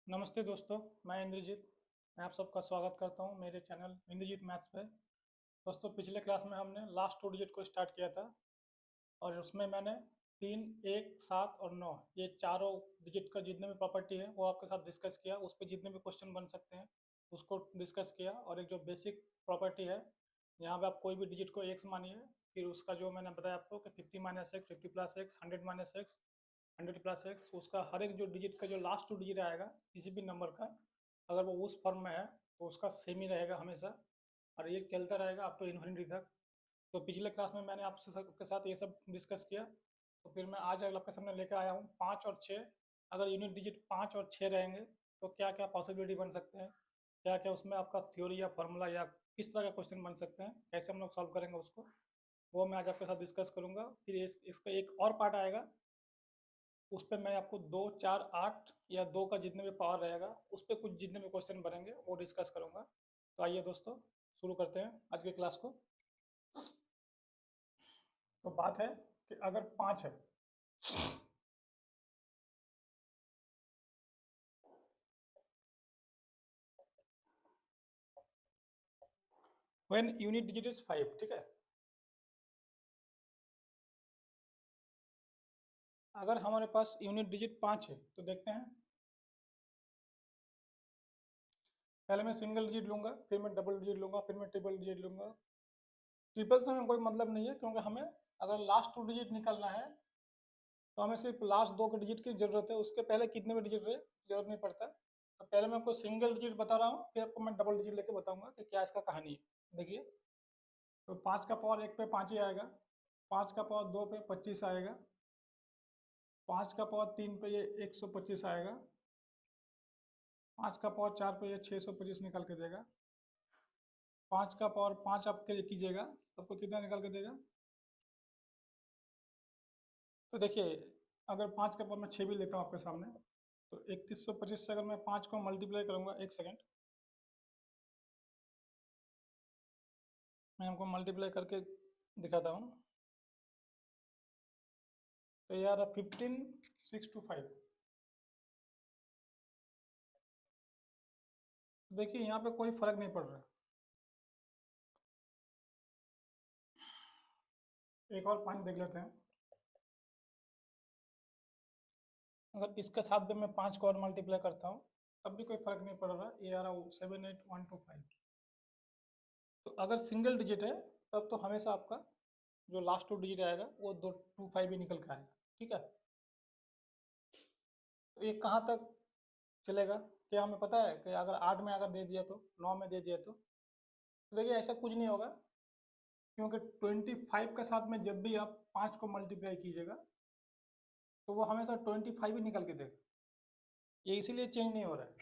नमस्ते दोस्तों, मैं इंद्रजीत। मैं आप सबका स्वागत करता हूं मेरे चैनल इंद्रजीत मैथ्स पे। दोस्तों, पिछले क्लास में हमने लास्ट 2 डिजिट को स्टार्ट किया था और उसमें मैंने 3, 1, 7 और 9 ये चारों डिजिट का जितने भी प्रॉपर्टी है वो आपके साथ डिस्कस किया। उस पे जितने भी क्वेश्चन बन सकते हैं उसको डिस्कस किया। और एक जो बेसिक प्रॉपर्टी है, यहाँ पे आप कोई भी डिजिट को एक्स मानिए, फिर उसका जो मैंने बताया आपको कि 50 minus x, 50 plus x, 100 minus x, 100 plus x, उसका हर एक जो डिजिट का जो लास्ट 2 डिजिट आएगा किसी भी नंबर का, अगर वो उस फॉर्म में है तो उसका सेम ही रहेगा हमेशा, और ये चलता रहेगा अप टू इन्फिनिटी तक। तो पिछले क्लास में मैंने आपसे सबके साथ ये सब डिस्कस किया। तो फिर मैं आज आपके सामने लेकर आया हूँ 5 और 6। अगर यूनिट डिजिट 5 और 6 रहेंगे तो क्या क्या पॉसिबिलिटी बन सकते हैं, क्या क्या उसमें आपका थ्योरी या फार्मूला या किस तरह का क्वेश्चन बन सकते हैं, कैसे हम लोग सॉल्व करेंगे उसको, वो मैं आज आपके साथ डिस्कस करूँगा। फिर इसका एक और पार्ट आएगा, उस पर मैं आपको 2, 4, 8 या 2 का जितने भी पावर रहेगा उस पर कुछ जितने भी क्वेश्चन बनेंगे वो डिस्कस करूँगा। तो आइए दोस्तों, शुरू करते हैं आज की क्लास को। तो बात है कि अगर 5 है, व्हेन यूनिट डिजिट इज 5, ठीक है। अगर हमारे पास यूनिट डिजिट 5 है तो देखते हैं। पहले मैं सिंगल डिजिट लूंगा, फिर मैं डबल डिजिट लूंगा, फिर मैं ट्रिपल डिजिट लूंगा। ट्रिपल से हमें कोई मतलब नहीं है, क्योंकि हमें अगर लास्ट 2 डिजिट निकालना है तो हमें सिर्फ लास्ट 2 के डिजिट की जरूरत है, उसके पहले कितने भी डिजिट रहे जरूरत नहीं पड़ता। तो पहले मैं आपको सिंगल डिजिट बता रहा हूँ, फिर आपको मैं डबल डिजिट लेके बताऊंगा कि क्या इसका कहानी है। देखिए, तो 5 का पावर 1 पे 5 ही आएगा, 5 का पावर 2 पे 25 आएगा, 5 का पावर 3 पे ये 125 आएगा, 5 का पावर 4 पे ये 625 निकाल के देगा, 5 का पावर 5 आपके कीजिएगा तो आपको कितना निकाल के देगा। तो देखिए, अगर 5 का पावर मैं 6 भी लेता हूँ आपके सामने, तो 3125 से अगर मैं 5 को मल्टीप्लाई करूँगा, एक सेकेंड, मैं आपको मल्टीप्लाई करके दिखाता हूँ। तो यार 15625, देखिए यहाँ पे कोई फर्क नहीं पड़ रहा। एक और 5 देख लेते हैं। अगर इसके साथ भी मैं 5 को और मल्टीप्लाई करता हूँ तब भी कोई फर्क नहीं पड़ रहा। ये आ रहा 78125। तो अगर सिंगल डिजिट है तब तो हमेशा आपका जो लास्ट 2 डिजिट आएगा वो 225 ही निकल के आएगा, ठीक है। तो ये कहाँ तक चलेगा, क्या हमें पता है कि अगर 8 में अगर दे दिया तो 9 में दे दिया तो देखिए ऐसा कुछ नहीं होगा, क्योंकि 25 के साथ में जब भी आप 5 को मल्टीप्लाई कीजिएगा तो वो हमेशा 25 ही निकल के देगा। ये इसीलिए चेंज नहीं हो रहा है।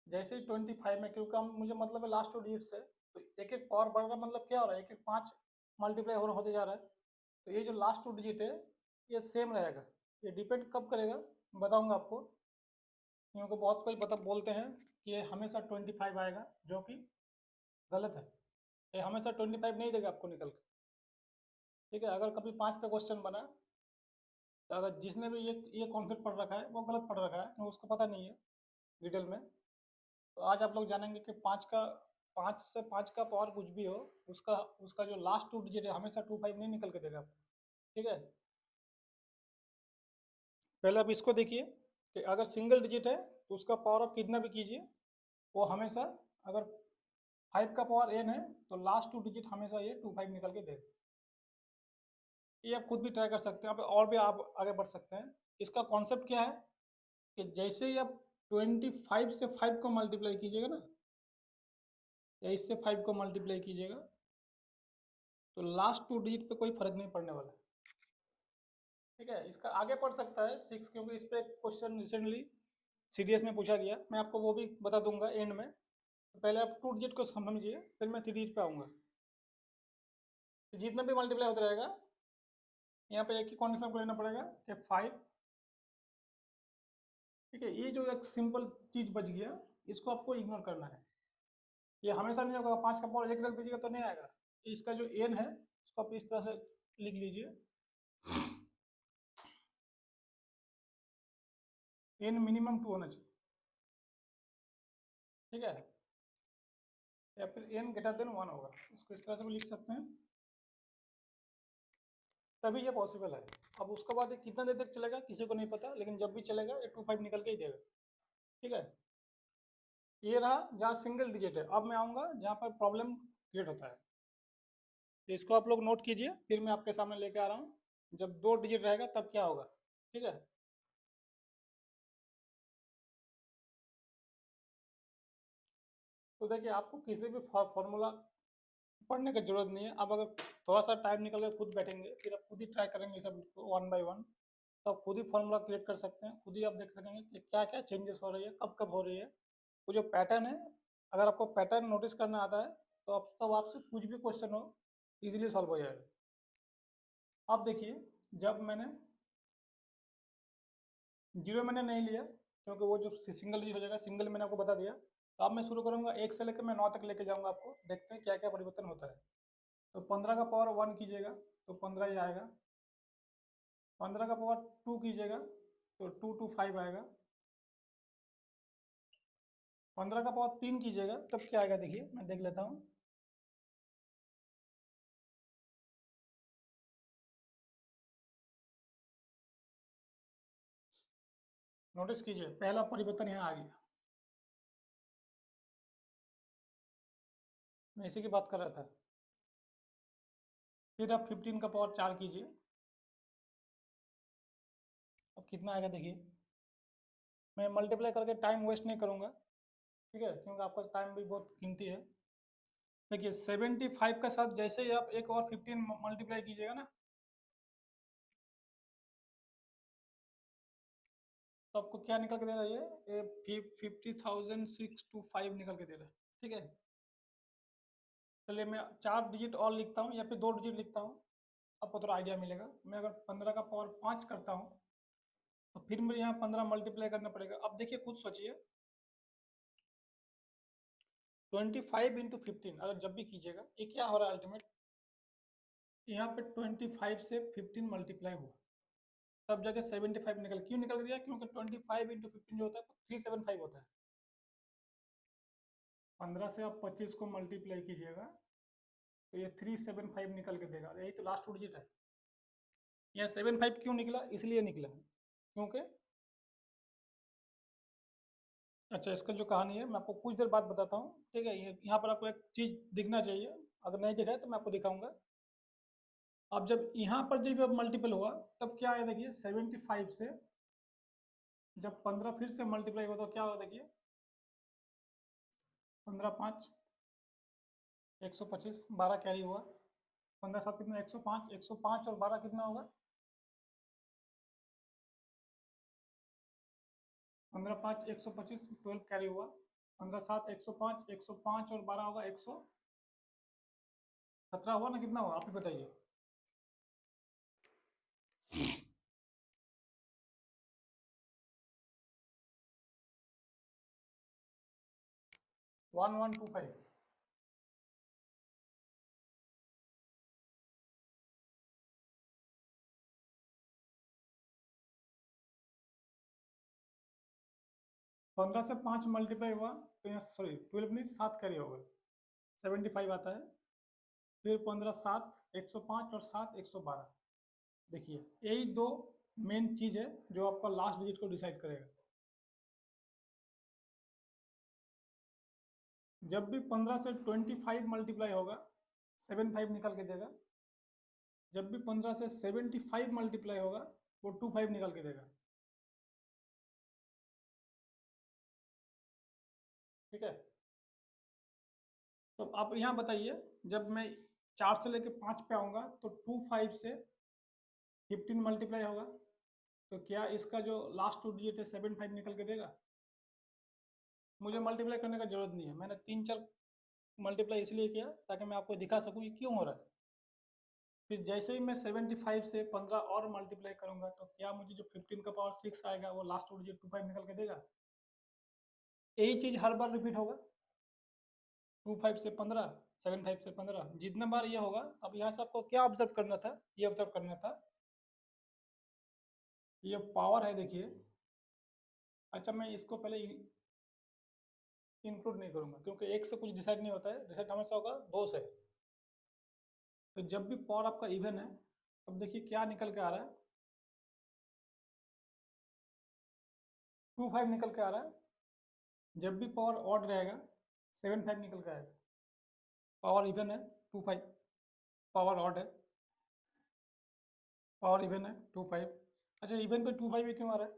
जैसे ही 25 में, क्योंकि हम मुझे मतलब है लास्ट 2 डिजिट से, तो एक एक पावर बढ़ रहा, मतलब क्या हो रहा है, एक एक 5 मल्टीप्लाई होते जा रहा है। तो ये जो लास्ट 2 डिजिट है ये सेम रहेगा। ये डिपेंड कब करेगा बताऊंगा आपको, क्योंकि बहुत कोई बोलते हैं कि ये हमेशा 25 आएगा, जो कि गलत है। ये हमेशा 25 नहीं देगा आपको निकल के, ठीक है। अगर कभी 5 पे क्वेश्चन बना तो अगर जिसने भी ये कॉन्सेप्ट पढ़ रखा है वो गलत पढ़ रखा है, क्योंकि उसको पता नहीं है डिटेल में। तो आज आप लोग जानेंगे कि 5 से 5 का पावर कुछ भी हो, उसका उसका जो लास्ट 2 डिजिट है हमेशा 25 नहीं निकल के देगा आपको, ठीक है। पहले आप इसको देखिए कि अगर सिंगल डिजिट है तो उसका पावर आप कितना भी कीजिए, वो हमेशा, अगर 5 का पावर n है तो लास्ट 2 डिजिट हमेशा ये 25 निकल के देगा। ये आप खुद भी ट्राई कर सकते हैं, और भी आप आगे बढ़ सकते हैं। इसका कॉन्सेप्ट क्या है कि जैसे ही आप 25 से 5 को मल्टीप्लाई कीजिएगा ना, या इससे 5 को मल्टीप्लाई कीजिएगा, तो लास्ट 2 डिजिट पे कोई फर्क नहीं पड़ने वाला है, ठीक है। इसका आगे पढ़ सकता है 6, क्योंकि इस पे क्वेश्चन रिसेंटली सीडीएस में पूछा गया, मैं आपको वो भी बता दूंगा एंड में। तो पहले आप 2 डिजिट को समझिए, फिर मैं 3 डिजिट पे आऊँगा। तो जितना भी मल्टीप्लाई होता रहेगा, यहाँ पे एक ही कंडीशन को लेना पड़ेगा कि 5, ठीक है। ये जो एक सिंपल चीज़ बच गया, इसको आपको इग्नोर करना है। ये हमेशा नहीं होगा, 5 का पावर 1 रख दीजिएगा तो नहीं आएगा। इसका जो एन है इसको आप इस तरह से लिख लीजिए, एन मिनिमम 2 होना चाहिए, ठीक है, या फिर n ग्रेटर देन 1 होगा, इसको इस तरह से भी लिख सकते हैं, तभी ये पॉसिबल है। अब उसके बाद ये कितना देर तक चलेगा किसी को नहीं पता, लेकिन जब भी चलेगा ये 25 निकल के ही देगा। ठीक है, ये रहा जहाँ सिंगल डिजिट है। अब मैं आऊँगा जहाँ पर प्रॉब्लम क्रिएट होता है, तो इसको आप लोग नोट कीजिए, फिर मैं आपके सामने लेके आ रहा हूँ। जब 2 डिजिट रहेगा तब क्या होगा। ठीक है, तो देखिए आपको किसी भी फॉर्मूला पढ़ने की जरूरत नहीं है। अब अगर थोड़ा सा टाइम निकल कर खुद बैठेंगे, फिर आप खुद ही ट्राई करेंगे सब वन बाय वन, तो आप खुद ही फॉर्मूला क्रिएट कर सकते हैं। खुद ही आप देख सकेंगे कि क्या क्या चेंजेस हो रही है, कब कब हो रही है। वो जो पैटर्न है, अगर आपको पैटर्न नोटिस करना आता है तो आप तब आपसे कुछ भी क्वेश्चन हो इजीली सॉल्व हो जाएगा। अब देखिए, जब मैंने जीरो मैंने नहीं लिया क्योंकि वो जो सिंगल डिजिट हो जाएगा, सिंगल मैंने आपको बता दिया। तो अब मैं शुरू करूँगा 1 से लेकर मैं 9 तक लेके जाऊँगा आपको, देखते हैं क्या क्या परिवर्तन होता है। तो 15 का पावर 1 कीजिएगा तो 15 ही आएगा। 15 का पावर 2 कीजिएगा तो 225 आएगा। 15 का पावर 3 कीजिएगा तब क्या आएगा, देखिए मैं देख लेता हूँ। नोटिस कीजिए पहला परिवर्तन यहाँ आ गया। मैं इसी की बात कर रहा था। फिर आप 15 का पावर 4 कीजिए, अब कितना आएगा देखिए। मैं मल्टीप्लाई करके टाइम वेस्ट नहीं करूँगा, ठीक है, क्योंकि आपका टाइम भी बहुत कीमती है। देखिए 75 के साथ जैसे ही आप एक और 15 मल्टीप्लाई कीजिएगा ना, तो आपको क्या निकल के दे रहा है, ये 50,625 निकल के दे रहा है। ठीक है, चलिए मैं 4 डिजिट और लिखता हूँ या फिर 2 डिजिट लिखता हूँ, आपको थोड़ा आइडिया मिलेगा। मैं अगर 15 का पावर 5 करता हूँ तो फिर मुझे यहाँ 15 मल्टीप्लाई करना पड़ेगा। अब देखिए खुद सोचिए, 25 इंटू 15 अगर जब भी कीजिएगा, ये क्या हो रहा है अल्टीमेट, यहाँ पे 25 से 15 मल्टीप्लाई हुआ, तब जाके 75 क्यों निकल गया, क्योंकि 25 इंटू 15 जो होता है 375 होता है। 15 से आप 25 को मल्टीप्लाई कीजिएगा तो ये 375 निकल के देगा। यही तो लास्ट डिजिट है। यहाँ 75 क्यों निकला, इसलिए निकला क्योंकि, अच्छा इसका जो कहानी है मैं आपको कुछ देर बाद बताता हूँ। ठीक है, ये यहाँ पर आपको एक चीज़ दिखना चाहिए, अगर नहीं दिखा है तो मैं आपको दिखाऊंगा। अब जब यहाँ पर जब मल्टीपल हुआ तब क्या है, देखिए 75 से जब 15 फिर से मल्टीप्लाई हुआ तो क्या होगा, देखिए 15 5 125, 12 कैरी हुआ। 15 7 कितना, 105, 105 और 12 कितना होगा, 15 5 125, 12 कैरी हुआ। 15 7 105, 105 और 12 होगा 117 हुआ ना, कितना हुआ आप ही बताइए। 1125। 15 से 5 मल्टीप्लाई हुआ तो यहाँ सॉरी 12 नहीं 7 कैरी होगा, 75 आता है। फिर 15 7 105 और 7 112। देखिए यही दो मेन चीज है जो आपका लास्ट डिजिट को डिसाइड करेगा। जब भी 15 से 25 मल्टीप्लाई होगा 75 निकल के देगा। जब भी 15 से 75 मल्टीप्लाई होगा वो 25 निकल के देगा। ठीक है, तो आप यहाँ बताइए, जब मैं 4 से लेके 5 पे आऊँगा तो 25 से 15 मल्टीप्लाई होगा, तो क्या इसका जो लास्ट टू डिजिट है 75 निकल के देगा। मुझे मल्टीप्लाई करने का जरूरत नहीं है, मैंने 3 4 मल्टीप्लाई इसलिए किया ताकि मैं आपको दिखा सकूँ ये क्यों हो रहा है। फिर जैसे ही मैं 75 से 15 और मल्टीप्लाई करूंगा तो क्या मुझे जो 15 का पावर 6 आएगा वो लास्ट डिजिट 25 निकल के देगा। यही चीज हर बार रिपीट होगा, 25 से 15, 75 से 15, जितने बार ये होगा। अब यहाँ से आपको क्या ऑब्जर्व करना था, ये ऑब्जर्व करना था, ये पावर है देखिए। अच्छा मैं इसको पहले इंक्लूड नहीं करूँगा, क्योंकि एक से कुछ डिसाइड नहीं होता है, डिसाइड हमेशा होगा दो से। तो जब भी पावर आपका इवन है, तब देखिए क्या निकल के आ रहा है, 2 5 निकल के आ रहा है। जब भी पावर ऑड रहेगा 7 5 निकल के आएगा। पावर इवन है 2 5, पावर ऑड है, पावर इवन है 2 5। अच्छा, इवन पे 2 5 भी क्यों आ रहा है?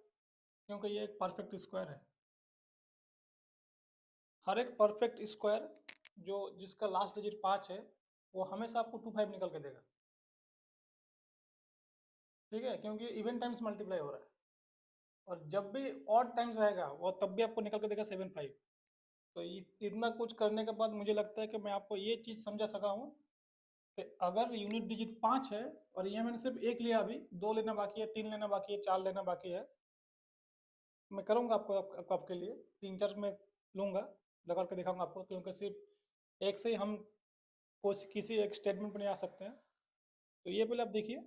क्योंकि ये एक परफेक्ट स्क्वायर है। हर एक परफेक्ट स्क्वायर जो जिसका लास्ट डिजिट 5 है, वो हमेशा आपको 2 5 निकल के देगा। ठीक है, क्योंकि इवन टाइम्स मल्टीप्लाई हो रहा है। और जब भी ऑड टाइम्स रहेगा वो तब भी आपको निकल के देगा 7 5। तो इतना कुछ करने के बाद मुझे लगता है कि मैं आपको ये चीज़ समझा सका हूँ कि अगर यूनिट डिजिट 5 है और ये मैंने सिर्फ एक लिया, अभी 2 लेना बाकी है, 3 लेना बाकी है, 4 लेना बाकी है, मैं करूँगा आपके लिए 3 4 में लूँगा, लगा के दिखाऊंगा आपको, क्योंकि सिर्फ एक से ही हम किसी एक स्टेटमेंट पर नहीं आ सकते हैं। तो ये पहले आप देखिए,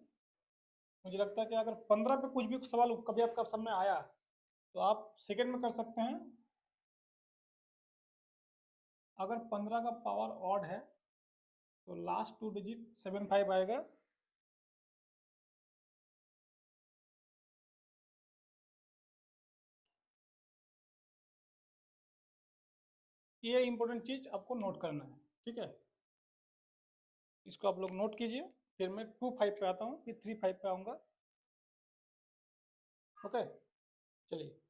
मुझे लगता है कि अगर 15 पे कुछ भी सवाल कभी आपका सामने आया तो आप सेकंड में कर सकते हैं। अगर 15 का पावर ऑड है तो लास्ट 2 डिजिट 7 5 आएगा। ये इंपॉर्टेंट चीज आपको नोट करना है, ठीक है? इसको आप लोग नोट कीजिए। फिर मैं 2 5 पे आता हूँ, फिर 3 5 पे आऊँगा। ओके, चलिए।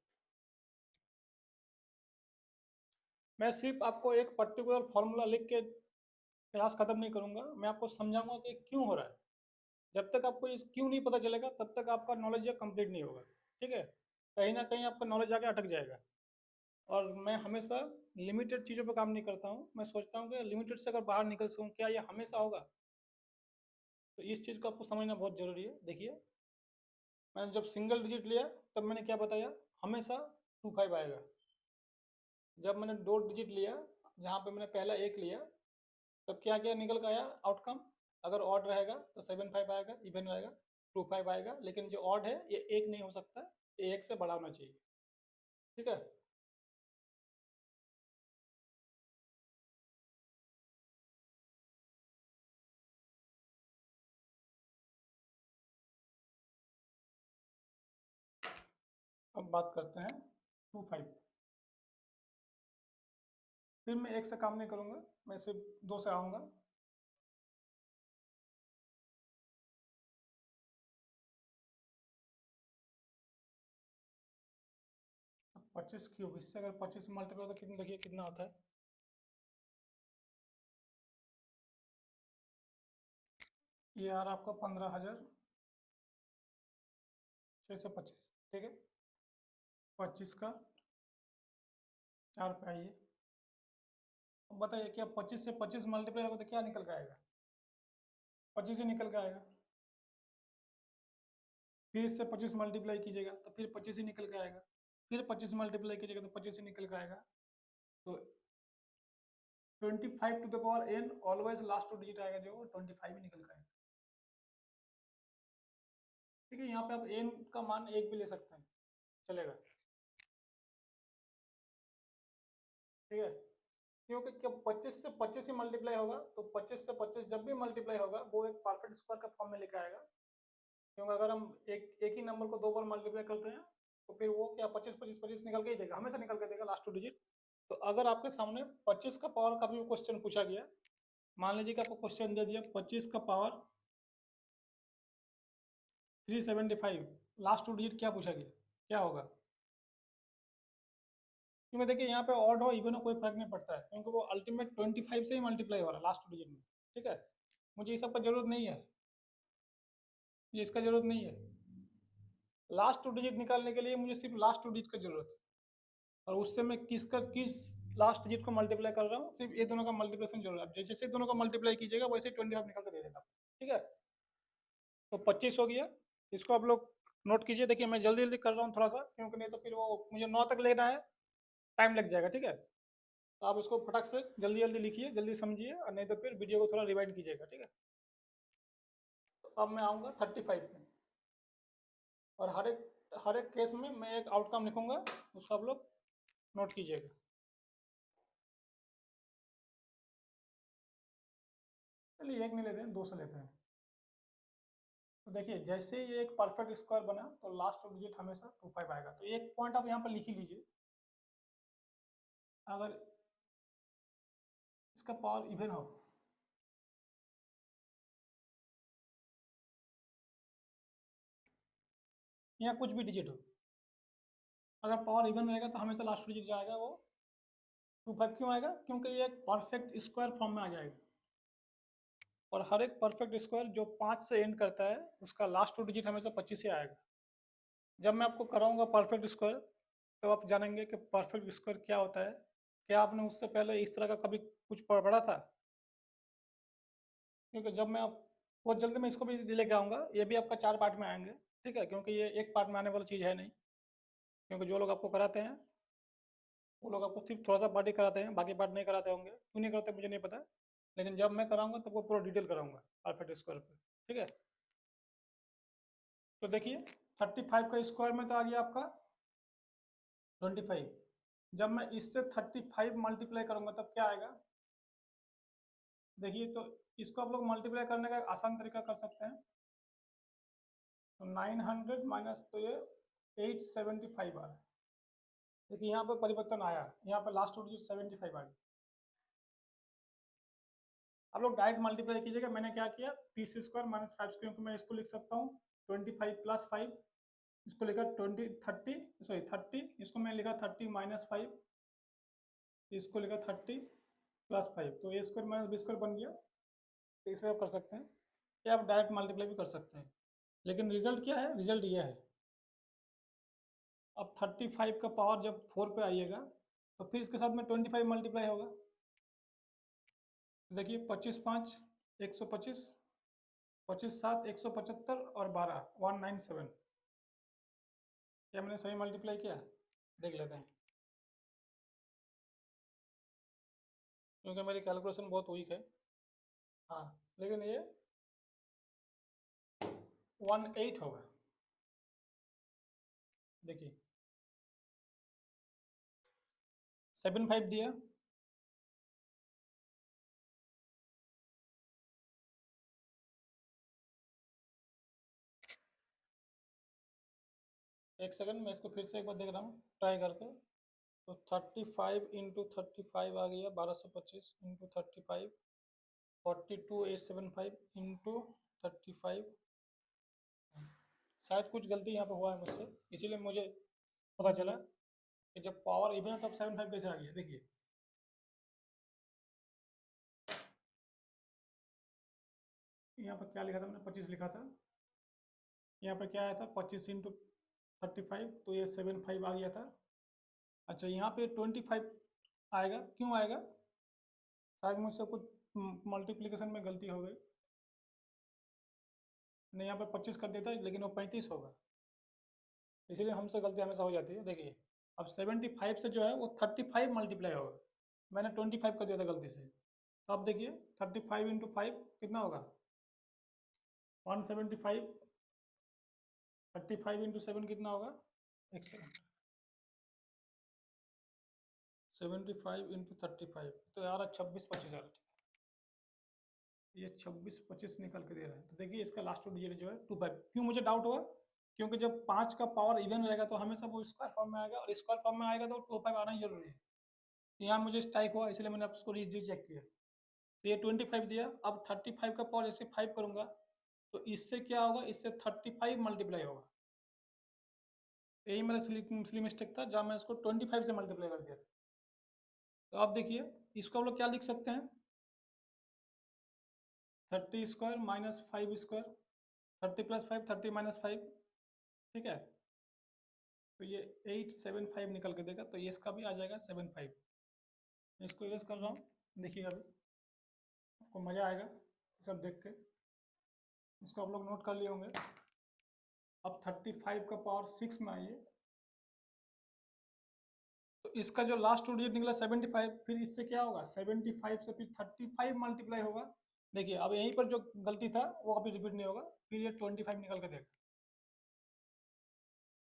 मैं सिर्फ आपको एक पर्टिकुलर फॉर्मूला लिख के क्लास खत्म नहीं करूँगा, मैं आपको समझाऊंगा कि क्यों हो रहा है। जब तक आपको इस क्यों नहीं पता चलेगा तब तक आपका नॉलेज कंप्लीट नहीं होगा, ठीक है? कहीं ना कहीं आपका नॉलेज आके अटक जाएगा। और मैं हमेशा लिमिटेड चीज़ों पर काम नहीं करता हूँ, मैं सोचता हूँ कि लिमिटेड से अगर बाहर निकल सकूँ, क्या ये हमेशा होगा? तो इस चीज़ को आपको समझना बहुत ज़रूरी है। देखिए, मैंने जब सिंगल डिजिट लिया तब मैंने क्या बताया, हमेशा 2 5 आएगा। जब मैंने 2 डिजिट लिया, जहाँ पे मैंने पहला एक लिया, तब क्या क्या निकल के आया आउटकम? अगर ऑड रहेगा तो 7 5 आएगा, इवन रहेगा 2 5 आएगा, लेकिन जो ऑड है ये एक नहीं हो सकता, ये एक से बड़ा होना चाहिए, ठीक है? अब बात करते हैं 2 5। फिर मैं एक से काम नहीं करूँगा, मैं सिर्फ 2 से आऊँगा। 25 क्यूब, इससे अगर 25 मल्टीप्लाई तो कितना, देखिए कितना होता है। ये आ रहा आपका 15,625, ठीक है? 25 का 4 पे आइए। अब बताइए, क्या 25 से 25 मल्टीप्लाई होगा तो क्या निकल के आएगा? 25 ही निकल के आएगा। फिर इससे 25 मल्टीप्लाई कीजिएगा तो फिर 25 ही निकल के आएगा। फिर 25 मल्टीप्लाई कीजिएगा तो 25 ही निकल के आएगा। तो 25 to the power n always last 2 digit आएगा जो 25 ही निकल के आएगा। ठीक है, यहाँ पे आप n का मान 1 भी ले सकते हैं, चलेगा, ठीक है? क्योंकि क्या 25 से 25 ही मल्टीप्लाई होगा, तो 25 से 25 जब भी मल्टीप्लाई होगा वो एक परफेक्ट स्क्वायर का फॉर्म में लेकर आएगा। क्योंकि अगर हम एक ही नंबर को 2 बार मल्टीप्लाई करते हैं तो फिर वो क्या 25 25 25 निकल के ही देगा, हमेशा निकल के देगा लास्ट 2 डिजिट। तो अगर आपके सामने 25 का पावर का भी क्वेश्चन पूछा गया, मान लीजिए कि आपको क्वेश्चन दे दिया 25 का पावर 375, लास्ट 2 डिजिट क्या पूछा गया, क्या होगा? क्योंकि देखिए यहाँ पे ऑड हो इवन हो कोई फर्क नहीं पड़ता है, क्योंकि वो अल्टीमेट 25 से ही मल्टीप्लाई हो रहा है लास्ट 2 डिजिट में, ठीक है? मुझे ये सब का जरूरत नहीं है, ये इसका जरूरत नहीं है। लास्ट 2 डिजिट निकालने के लिए मुझे सिर्फ लास्ट 2 डिजिट का जरूरत है, और उससे मैं किस लास्ट डिजिट को मल्टीप्लाई कर रहा हूँ, सिर्फ ये दोनों का मल्टीप्लिकेशन जरूरत है। जैसे दोनों का मल्टीप्लाई कीजिएगा वैसे 25 निकल कर दे देगा, ठीक है? तो 25 हो गया। इसको आप लोग नोट कीजिए। देखिए मैं जल्दी जल्दी कर रहा हूँ थोड़ा सा, क्योंकि नहीं तो फिर वो मुझे 9 तक लेना है, टाइम लग जाएगा, ठीक है? तो आप इसको फटक से जल्दी जल्दी लिखिए, जल्दी समझिए, और नहीं तो फिर वीडियो को थोड़ा रिवाइंड कीजिएगा, ठीक है? तो अब मैं आऊँगा 35 पे, और हर एक केस में मैं एक आउटकम लिखूंगा, उसको आप लोग नोट कीजिएगा। चलिए 1 नहीं लेते हैं, 2 से लेते हैं। तो देखिए जैसे ही ये एक परफेक्ट स्क्वायर बना तो लास्ट डिजिट हमेशा 25 आएगा। तो एक पॉइंट आप यहाँ पर लिख ही लीजिए, अगर इसका पावर इवन हो या कुछ भी डिजिट हो, अगर पावर इवन रहेगा तो हमेशा लास्ट डिजिट जो आएगा वो 25 क्यों आएगा? क्योंकि ये एक परफेक्ट स्क्वायर फॉर्म में आ जाएगा, और हर एक परफेक्ट स्क्वायर जो 5 से एंड करता है उसका लास्ट डिजिट हमेशा 25 ही आएगा। जब मैं आपको कराऊंगा परफेक्ट स्क्वायर तो आप जानेंगे कि परफेक्ट स्क्वायर क्या होता है। क्या आपने उससे पहले इस तरह का कभी कुछ पढ़ा था? क्योंकि जब मैं आप बहुत जल्दी मैं इसको भी लेके आऊँगा, ये भी आपका 4 पार्ट में आएंगे, ठीक है? क्योंकि ये एक पार्ट में आने वाली चीज़ है नहीं, क्योंकि जो लोग आपको कराते हैं वो लोग आपको सिर्फ थोड़ा सा पार्ट ही कराते हैं, बाकी पार्ट नहीं कराते होंगे। क्यों नहीं कराते मुझे नहीं पता, लेकिन जब मैं कराऊंगा तब वो पूरा डिटेल कराऊंगा परफेक्ट स्क्वायर पे, ठीक है? तो देखिए 35 का स्क्वायर में तो आ गया आपका 25। जब मैं इससे 35 मल्टीप्लाई करूंगा तब क्या आएगा? देखिए तो इसको आप लोग मल्टीप्लाई करने का एक आसान तरीका कर सकते हैं। तो 900 माइनस, तो ये 875 आ रहा है। देखिए यहाँ पर परिवर्तन आया, यहाँ पर लास्ट डिजिट 75 आ गया। आप लोग डायरेक्ट मल्टीप्लाई कीजिएगा। मैंने क्या किया, 30 स्क्वायर माइनस 5, क्योंकि मैं इसको लिख सकता हूँ 25 प्लस 5, इसको लिखा 30, इसको मैं लिखा 30 माइनस 5, इसको लिखा 30 प्लस 5, तो ए स्क्वायर माइनस बी स्क्वायर बन गया। तो इसे आप कर सकते हैं, या आप डायरेक्ट मल्टीप्लाई भी कर सकते हैं, लेकिन रिजल्ट क्या है? रिजल्ट ये है। अब 35 का पावर जब 4 पे आइएगा तो फिर इसके साथ में 25 मल्टीप्लाई होगा। देखिए 25 5 125, 25 7 175 और 12 197। क्या मैंने सही मल्टीप्लाई किया? देख लेते हैं, क्योंकि मेरी कैलकुलेशन बहुत वीक है। हाँ, लेकिन ये 18 होगा। देखिए 75 दिया, एक सेकंड मैं इसको फिर से एक बार देख रहा हूँ ट्राई करके। तो 35 इंटू 35 आ गया 1225 इंटू 35, 42875 इंटू 35। शायद कुछ गलती यहाँ पे हुआ है मुझसे, इसीलिए मुझे पता चला कि जब पावर इवन है तब 75 कैसे आ गया। देखिए यहाँ पर क्या लिखा था मैंने, 25 लिखा था, यहाँ पर क्या आया था 25 इंटू 35, तो ये 75 आ गया था। अच्छा यहाँ पे 25 आएगा, क्यों आएगा? शायद मुझसे कुछ मल्टीप्लिकेशन में गलती हो गई, नहीं यहाँ पे 25 कर देता है लेकिन वो 35 होगा, इसीलिए हमसे गलती हमेशा हो जाती है। देखिए अब 75 से जो है वो 35 मल्टीप्लाई होगा, मैंने 25 कर दिया था गलती से। तो अब देखिए 35 इंटू 5 कितना होगा? 175। 35 इंटू 7 कितना होगा? एक सेकंड, 75 इंटू 35 तो यार 26 25 आ रहा है। ये 26 25 निकल के दे रहा है। तो देखिए इसका लास्ट डिजिट जो है 25। क्यों मुझे डाउट हुआ? क्योंकि जब 5 का पावर इवन रहेगा तो हमेशा वो स्क्वायर फॉर्म में आएगा, और स्क्वायर फॉर्म में आएगा तो 25 आना ही जरूरी है। तो यहाँ मुझे स्ट्राइक हुआ, इसलिए मैंने उसको रीचेक किया। तो ये 25 दिया। अब 35 का पावर जैसे 5 करूंगा तो इससे क्या होगा, इससे 35 मल्टीप्लाई होगा। यही मेरा सिली मिस्टेक था जहाँ मैं इसको 25 से मल्टीप्लाई कर दिया था। तो अब देखिए इसको हम लोग क्या लिख सकते हैं, 30 square minus 5 square, 30 plus 5 30 minus 5, ठीक है? तो ये 875 निकल के देगा, तो ये इसका भी आ जाएगा 75। इसको इरेज कर रहा हूँ, देखिए अभी आपको मज़ा आएगा सब देख के। इसको आप लोग नोट कर लिए होंगे। अब 35 का पावर 6 में आइए, तो इसका जो लास्ट डिजिट निकला 75, फिर इससे क्या होगा 75 से फिर 35 मल्टीप्लाई होगा। देखिए अब यहीं पर जो गलती था वो कभी रिपीट नहीं होगा, फिर ये 25 निकल के देगा।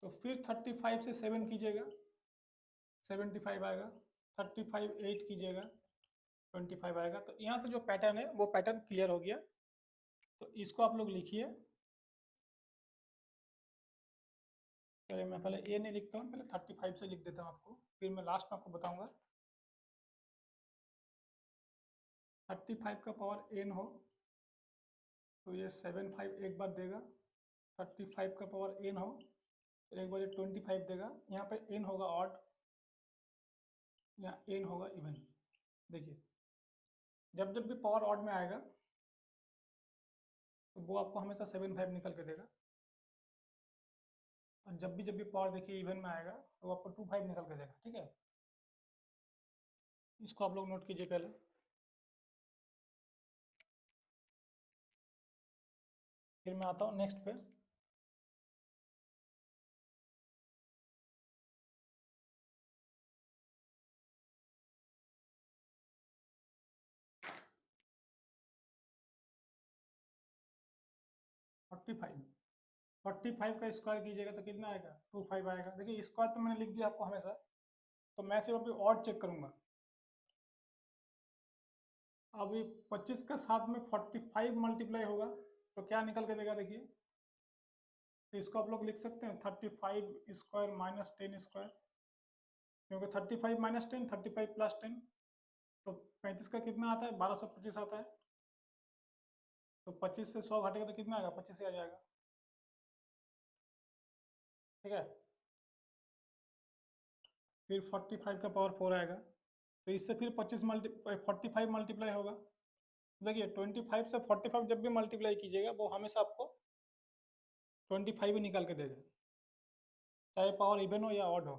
तो फिर 35 से 7 कीजिएगा, 75 आएगा। 35 8 कीजिएगा, 25 आएगा। तो यहाँ से जो पैटर्न है वो पैटर्न क्लियर हो गया। तो इसको आप लोग लिखिए। चलिए मैं पहले ए नहीं लिखता हूँ, पहले 35 से लिख देता हूँ आपको, फिर मैं लास्ट में आपको बताऊँगा। 35 का पावर n हो तो ये 75 एक बार देगा। 35 का पावर n हो तो एक बार ये 25 देगा। यहाँ पे n होगा ऑड, यहाँ n होगा इवन। देखिए जब जब भी पावर ऑड में आएगा तो वो आपको हमेशा 75 निकल के देगा, और जब भी पावर देखिए इवन में आएगा तो वो आपको 25 निकल के देगा। ठीक है, इसको आप लोग नोट कीजिए पहले। फिर मैं आता हूँ नेक्स्ट पे। फोर्टी फाइव का स्क्वायर कीजिएगा तो कितना आएगा? 25 आएगा। देखिए स्क्वायर तो मैंने लिख दिया आपको हमेशा, तो मैं सिर्फ अभी ऑड चेक करूंगा। अभी 25 का साथ में 45 मल्टीप्लाई होगा तो क्या निकल के देगा? देखिए तो इसको आप लोग लिख सकते हैं 35 स्क्वायर माइनस 10 स्क्वायर, क्योंकि 35 माइनस 10 35 प्लस 10, तो 35 का कितना आता है? 1225 आता है। तो 25 से 100 घटेगा तो कितना आएगा? 25 ही आ जाएगा। ठीक है, फिर 45 का पावर 4 आएगा, तो इससे फिर 45 मल्टीप्लाई होगा। देखिए 25 से 45 जब भी मल्टीप्लाई कीजिएगा वो हमेशा आपको 25 ही निकाल के देगा, चाहे पावर इवन हो या ऑड हो।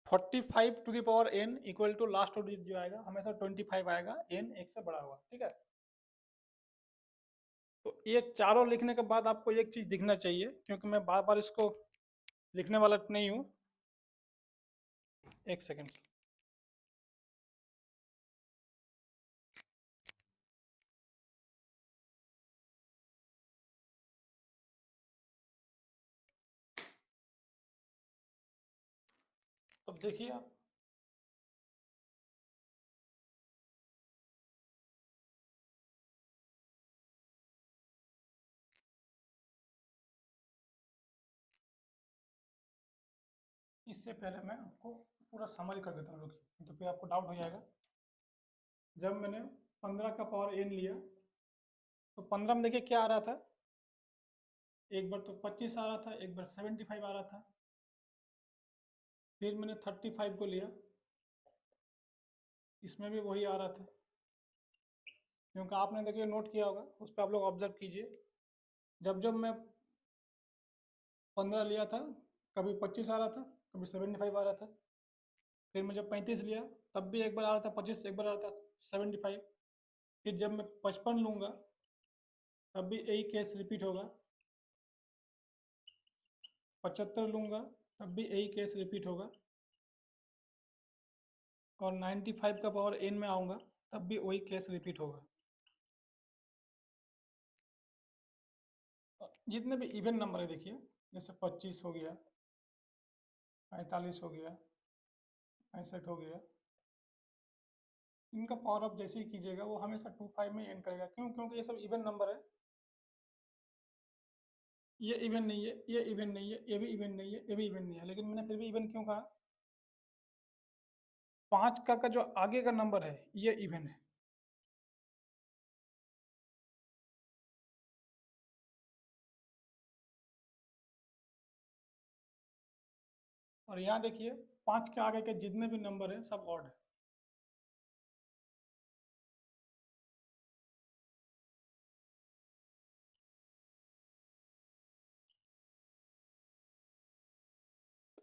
Forty five to the power n equal to last digit जो आएगा हमेशा 25 आएगा, n एक से बड़ा होगा। ठीक है, तो ये चारों लिखने के बाद आपको एक चीज दिखना चाहिए, क्योंकि मैं बार बार इसको लिखने वाला नहीं हूँ। एक सेकेंड। अब देखिए आप, इससे पहले मैं आपको पूरा समरी कर देता हूँ, रुकिए, तो फिर आपको डाउट हो जाएगा। जब मैंने 15 का पावर n लिया तो 15 में देखिए क्या आ रहा था? एक बार तो 25 आ रहा था, एक बार 75 आ रहा था। फिर मैंने 35 को लिया, इसमें भी वही आ रहा था, क्योंकि आपने देखिए नोट किया होगा, उस पर आप लोग ऑब्जर्व कीजिए। जब जब मैं 15 लिया था कभी 25 आ रहा था, कभी 75 आ रहा था। फिर मैं जब 35 लिया तब भी एक बार आ रहा था 25, एक बार आ रहा था 75। फिर जब मैं 55 लूँगा तब भी यही केस रिपीट होगा। 75 लूँगा तब भी यही केस रिपीट होगा, और 95 का पावर n में आऊँगा तब भी वही केस रिपीट होगा। जितने भी इवन नंबर है देखिए, जैसे 25 हो गया, 45 हो गया, 65 हो गया, इनका पावर अप जैसे ही कीजिएगा वो हमेशा 25 में एंड करेगा। क्यों? क्योंकि ये सब इवन नंबर है। ये इवन नहीं है, ये इवन नहीं है, ये भी इवन नहीं है, ये भी इवन नहीं है, लेकिन मैंने फिर भी इवन क्यों कहा? 5 का जो आगे का नंबर है ये इवन है। और यहाँ देखिए 5 के आगे के जितने भी नंबर हैं सब ऑड है।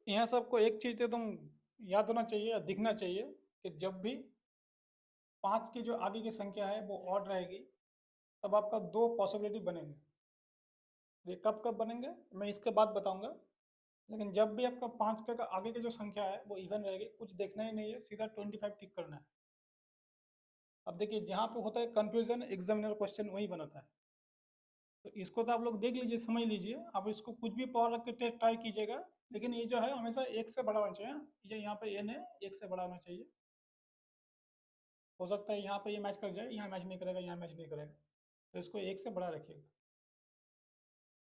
यहाँ सबको एक चीज एकदम याद होना चाहिए, दिखना चाहिए, कि जब भी 5 की जो आगे की संख्या है वो ऑड रहेगी तब आपका दो पॉसिबिलिटी बनेंगे। ये कब कब बनेंगे मैं इसके बाद बताऊंगा, लेकिन जब भी आपका 5 का आगे की जो संख्या है वो इवन रहेगी, कुछ देखना ही नहीं है, सीधा 25 टिक करना है। अब देखिए जहाँ पे होता है कंफ्यूजन, एग्जामिनर क्वेश्चन वही बनाता है। तो इसको तो आप लोग देख लीजिए, समझ लीजिए। अब इसको कुछ भी पावर रख के ट्राई कीजिएगा, लेकिन ये जो है हमेशा एक से बड़ा होना चाहिए। ये यहाँ पे n है, एक से बड़ा होना चाहिए। हो सकता है यहाँ पे ये मैच कर जाए, यहाँ मैच नहीं करेगा, यहाँ मैच नहीं करेगा, तो इसको एक से बड़ा रखिएगा।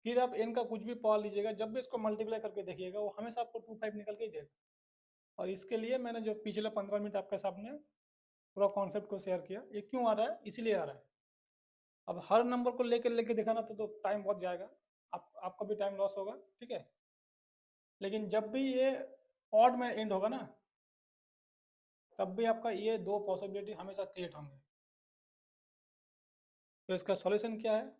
फिर आप n का कुछ भी पावर लीजिएगा, जब भी इसको मल्टीप्लाई करके देखिएगा वो हमेशा आपको 25 निकल के ही देगा। और इसके लिए मैंने जो पिछले 15 मिनट आपके सामने पूरा कॉन्सेप्ट को शेयर किया। ये क्यों आ रहा है, इसीलिए आ रहा है। अब हर नंबर को लेकर लेके दिखाना तो टाइम बहुत जाएगा, आपका भी टाइम लॉस होगा, ठीक है। लेकिन जब भी ये ऑड में एंड होगा ना, तब भी आपका ये दो पॉसिबिलिटी हमेशा क्रिएट होंगे। तो इसका सॉल्यूशन क्या है,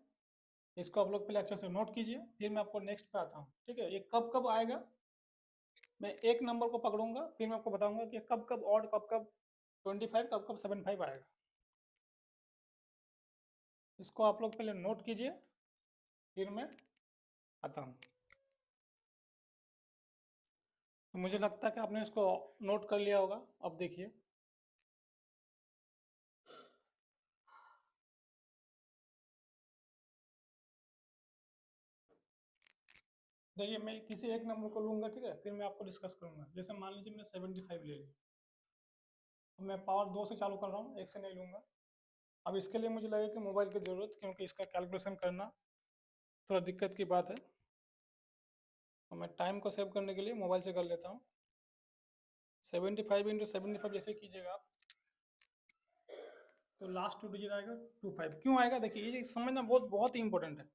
इसको आप लोग पहले अच्छे से नोट कीजिए, फिर मैं आपको नेक्स्ट पे आता हूँ, ठीक है। ये कब कब आएगा, मैं एक नंबर को पकड़ूंगा, फिर मैं आपको बताऊंगा कि कब कब ऑड, कब कब 25, कब कब 75 आएगा। इसको आप लोग पहले नोट कीजिए, फिर मैं आता हूँ। तो मुझे लगता है कि आपने इसको नोट कर लिया होगा। अब देखिए, देखिए मैं किसी एक नंबर को लूंगा, ठीक है, फिर मैं आपको डिस्कस करूंगा। जैसे मान लीजिए मैंने 75 ले लिया, तो मैं पावर 2 से चालू कर रहा हूँ, एक से नहीं लूंगा। अब इसके लिए मुझे लगे कि मोबाइल की ज़रूरत, क्योंकि इसका कैलकुलेशन करना थोड़ा दिक्कत की बात है। तो मैं टाइम को सेव करने के लिए मोबाइल से कर लेता हूँ। 75 इंटू 75 जैसे कीजिएगा आप, तो लास्ट 2 डिजिट आएगा 25। क्यों आएगा, देखिए ये समझना बहुत बहुत ही इंपॉर्टेंट है।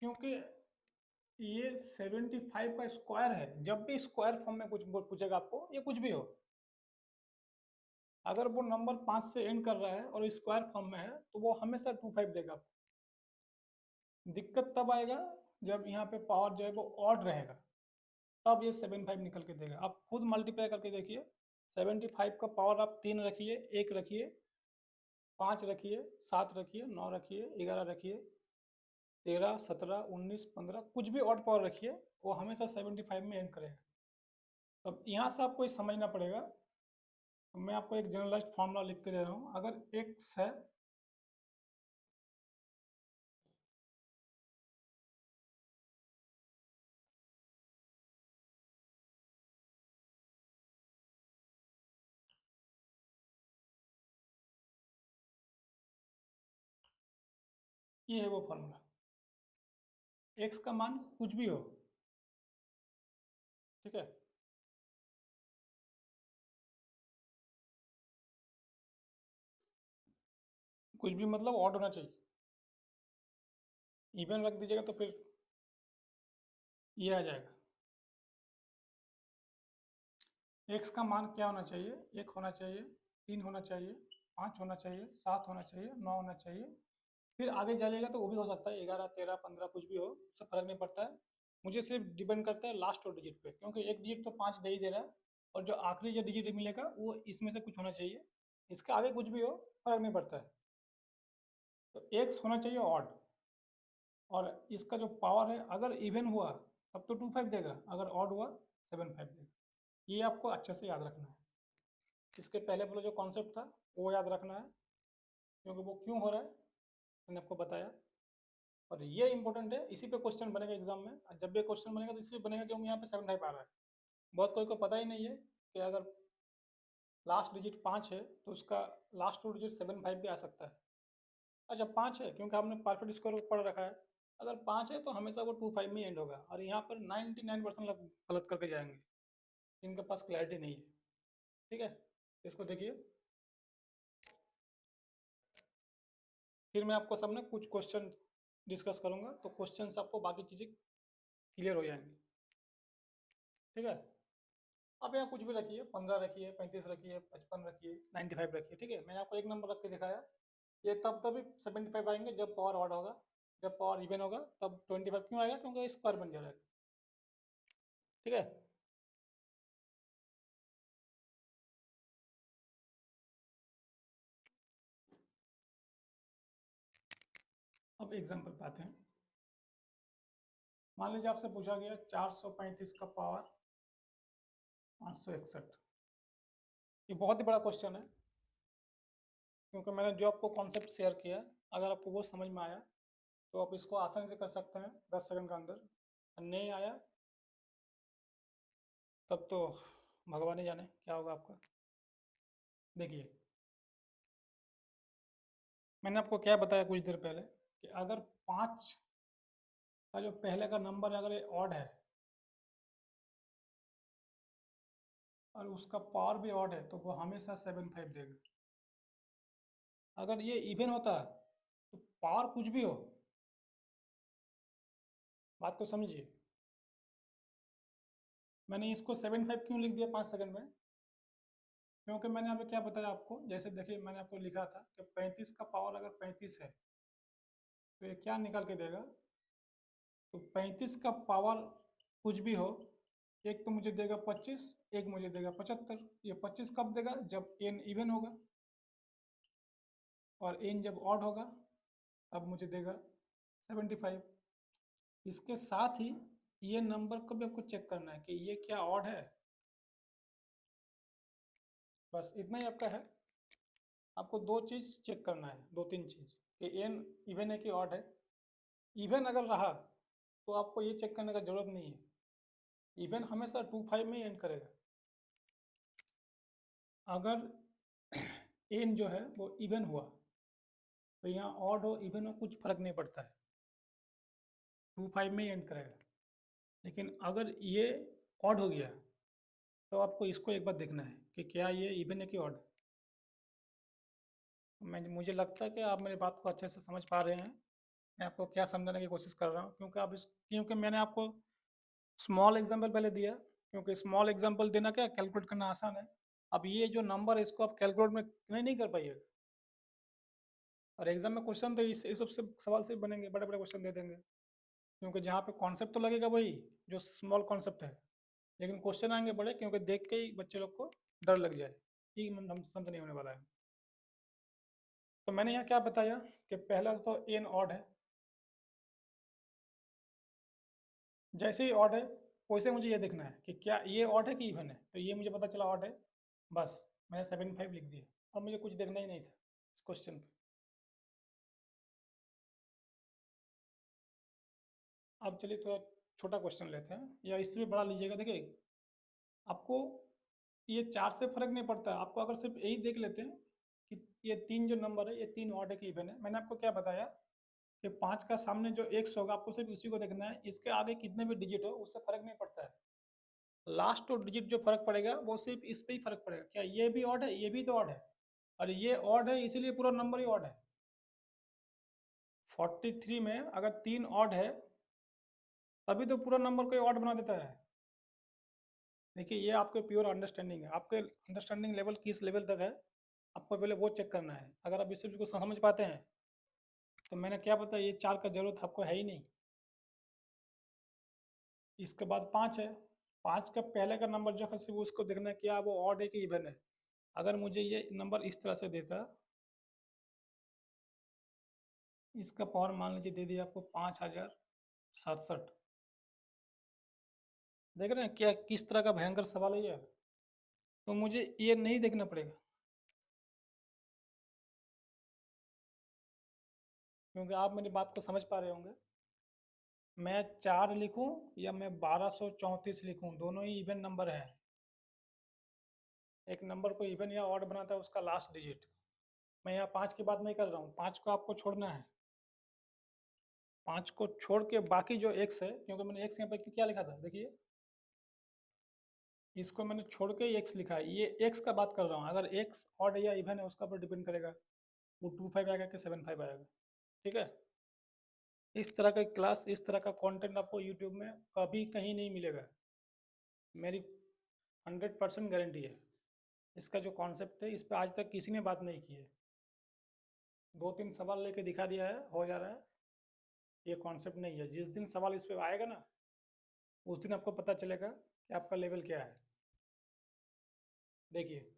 क्योंकि ये 75 का स्क्वायर है। जब भी स्क्वायर फॉर्म में कुछ पूछेगा आपको, ये कुछ भी हो, अगर वो नंबर 5 से एंड कर रहा है और स्क्वायर फॉर्म में है, तो वो हमेशा 25 देगा आपको। दिक्कत तब आएगा जब यहाँ पे पावर जो है वो ऑड रहेगा, तब ये 75 निकल के देगा। आप खुद मल्टीप्लाई करके देखिए। 75 का पावर आप 3 रखिए, 1 रखिए, 5 रखिए, 7 रखिए, 9 रखिए, 11 रखिए, 13, 17, 19, 15, कुछ भी ऑड पावर रखिए, वो हमेशा 75 में एंड करेगा। तो यहाँ से आपको ये समझना पड़ेगा। तो मैं आपको एक जनरलाइज्ड फार्मूला लिख के दे रहा हूँ। अगर x है, ये है वो फार्मूला। x का मान कुछ भी हो, ठीक है, कुछ भी मतलब ऑड होना चाहिए। इवन रख दीजिएगा तो फिर ये आ जाएगा। x का मान क्या होना चाहिए, 1 होना चाहिए, 3 होना चाहिए, 5 होना चाहिए, 7 होना चाहिए, 9 होना चाहिए। फिर आगे जाइएगा तो वो भी हो सकता है 11, 13, 15, कुछ भी हो, उससे फर्क नहीं पड़ता है। मुझे सिर्फ डिपेंड करता है लास्ट 2 डिजिट पे, क्योंकि एक डिजिट तो 5 दे ही दे रहा है, और जो आखिरी जो डिजिट मिलेगा वो इसमें से कुछ होना चाहिए। इसके आगे कुछ भी हो, फर्क नहीं पड़ता है। तो एक्स होना चाहिए ऑड, और इसका जो पावर है अगर इवन हुआ तब तो 25 देगा, अगर ऑड हुआ 75 देगा। ये आपको अच्छे से याद रखना है। इसके पहले वाला जो कॉन्सेप्ट था वो याद रखना है, क्योंकि वो क्यों हो रहा है मैंने आपको बताया। और ये इंपॉर्टेंट है, इसी पे क्वेश्चन बनेगा एग्जाम में। और जब भी क्वेश्चन बनेगा तो इसलिए बनेगा क्योंकि यहाँ पे 75 आ रहा है। बहुत कोई को पता ही नहीं है कि अगर लास्ट डिजिट 5 है तो उसका लास्ट 2 डिजिट 75 भी आ सकता है। अच्छा 5 है क्योंकि आपने परफेक्ट स्क्वायर को पढ़ रखा है। अगर 5 है तो हमेशा वो 25 में एंड होगा, और यहाँ पर 99% लोग गलत करके जाएंगे, इनके पास क्लैरिटी नहीं है, ठीक है। इसको देखिए, फिर मैं आपको सामने कुछ क्वेश्चन डिस्कस करूंगा, तो क्वेश्चन से आपको बाकी चीज़ें क्लियर हो जाएंगी, ठीक है। आप यहाँ कुछ भी रखिए, 15 रखिए, 35 रखिए, 55 रखिए, 95 रखिए, ठीक है। मैंने आपको एक नंबर रख के दिखाया। ये तब तभी 75 आएंगे जब पावर ऑड होगा। जब पावर इवन होगा तब 25 क्यों आएगा, क्योंकि स्क्वायर बन जाएगा, ठीक है। अब एग्जाम्पल पे आते हैं। मान लीजिए आपसे पूछा गया 435 का पावर 561। ये बहुत ही बड़ा क्वेश्चन है, क्योंकि मैंने जो आपको कॉन्सेप्ट शेयर किया, अगर आपको वो समझ में आया तो आप इसको आसानी से कर सकते हैं 10 सेकंड के अंदर। नहीं आया तब तो भगवान ही जाने क्या होगा आपका। देखिए, मैंने आपको क्या बताया कुछ देर पहले कि अगर 5 का जो पहले का नंबर अगर ये ऑड है और उसका पावर भी ऑड है तो वो हमेशा 7 5 देगा। अगर ये इवन होता तो पावर कुछ भी हो, बात को समझिए। मैंने इसको 7 5 क्यों लिख दिया 5 सेकंड में? क्योंकि मैंने अभी क्या बताया आपको, जैसे देखिए मैंने आपको लिखा था कि 35 का पावर अगर 35 है तो ये क्या निकाल के देगा। तो 35 का पावर कुछ भी हो, एक तो मुझे देगा 25, एक मुझे देगा 75। ये 25 कब देगा? जब एन इवन होगा, और एन जब ऑड होगा तब मुझे देगा 75। इसके साथ ही ये नंबर को भी आपको चेक करना है कि ये क्या ऑड है। बस इतना ही आपका है। आपको दो चीज़ चेक करना है, दो तीन चीज़, कि एन इवन है कि ऑड है। इवन अगर रहा तो आपको ये चेक करने का जरूरत नहीं है, इवन हमेशा 2 5 में ही एंड करेगा। अगर एन जो है वो इवन हुआ तो यहाँ ऑड हो इवन हो कुछ फर्क नहीं पड़ता है, 2 5 में ही एंड करेगा। लेकिन अगर ये ऑड हो गया तो आपको इसको एक बार देखना है कि क्या ये इवन है कि ऑड। मुझे लगता है कि आप मेरी बात को अच्छे से समझ पा रहे हैं। मैं आपको क्या समझाने की कोशिश कर रहा हूँ, क्योंकि मैंने आपको स्मॉल एग्जांपल पहले दिया, क्योंकि स्मॉल एग्जांपल देना क्या कैलकुलेट करना आसान है। अब ये जो नंबर है इसको आप कैलकुलेट में नहीं कर पाइएगा, और एग्जाम में क्वेश्चन तो इस सबसे सवाल से बनेंगे, बड़े बड़े क्वेश्चन दे देंगे, क्योंकि जहाँ पे कॉन्सेप्ट तो लगेगा वही जो स्मॉल कॉन्सेप्ट है, लेकिन क्वेश्चन आएंगे बड़े, क्योंकि देख के ही बच्चे लोग को डर लग जाए कि हम समझ नहीं होने वाला है। तो मैंने यहाँ क्या बताया कि पहला तो एन ऑड है, जैसे ही ऑड है वैसे मुझे ये देखना है कि क्या ये ऑड है कि इवन है। तो ये मुझे पता चला ऑड है, बस मैंने 7 5 लिख दिया, और मुझे कुछ देखना ही नहीं था इस क्वेश्चन पे। अब चलिए थोड़ा छोटा क्वेश्चन लेते हैं, या इससे भी बड़ा लीजिएगा। देखिए, आपको ये 4 से फर्क नहीं पड़ता, आपको अगर सिर्फ यही देख लेते हैं कि ये 3 जो नंबर है ये 3 ऑड है कि इवन है। मैंने आपको क्या बताया कि 5 का सामने जो एक्स होगा आपको सिर्फ उसी को देखना है, इसके आगे कितने भी डिजिट हो उससे फर्क नहीं पड़ता है। लास्ट तो डिजिट जो फर्क पड़ेगा वो सिर्फ इस पे ही फर्क पड़ेगा, क्या ये भी ऑड है, ये भी तो ऑड है, और ये ऑड है इसीलिए पूरा नंबर ही ऑड है। 43 में अगर 3 ऑड है तभी तो पूरा नंबर को ऑड बना देता है। देखिए, ये आपके प्योर अंडरस्टैंडिंग है, आपके अंडरस्टैंडिंग लेवल किस लेवल तक है आपको पहले वो चेक करना है। अगर आप इस चीज़ को समझ पाते हैं तो मैंने क्या बताया, ये 4 का जरूरत आपको है ही नहीं। इसके बाद 5 है, 5 का पहले का नंबर जो है सिर्फ उसको देखना है क्या वो ऑड है कि इवन है। अगर मुझे ये नंबर इस तरह से देता, इसका पावर मान लीजिए दे दिया आपको 5067। देख रहे हैं क्या किस तरह का भयंकर सवाल है ये। तो मुझे ये नहीं देखना पड़ेगा, क्योंकि आप मेरी बात को समझ पा रहे होंगे। मैं 4 लिखूं या मैं 1234 लिखूं, दोनों ही इवन नंबर हैं। एक नंबर को इवन या ऑड बनाता है उसका लास्ट डिजिट। मैं यहाँ 5 की बात नहीं कर रहा हूँ, 5 को आपको छोड़ना है। 5 को छोड़ के बाकी जो एक्स है, क्योंकि मैंने एक्स यहाँ पे क्या लिखा था देखिए, इसको मैंने छोड़ के एक्स लिखा है, ये एक्स का बात कर रहा हूँ। अगर एक्स ऑड या इवन है उसका पर डिपेंड करेगा वो 2 5 आएगा कि 7 5 आएगा। ठीक है, इस तरह का क्लास, इस तरह का कंटेंट आपको यूट्यूब में कभी कहीं नहीं मिलेगा, मेरी 100% गारंटी है। इसका जो कॉन्सेप्ट है इस पर आज तक किसी ने बात नहीं की है, 2 3 सवाल लेके दिखा दिया है, हो जा रहा है। ये कॉन्सेप्ट नहीं है, जिस दिन सवाल इस पर आएगा ना उस दिन आपको पता चलेगा कि आपका लेवल क्या है। देखिए,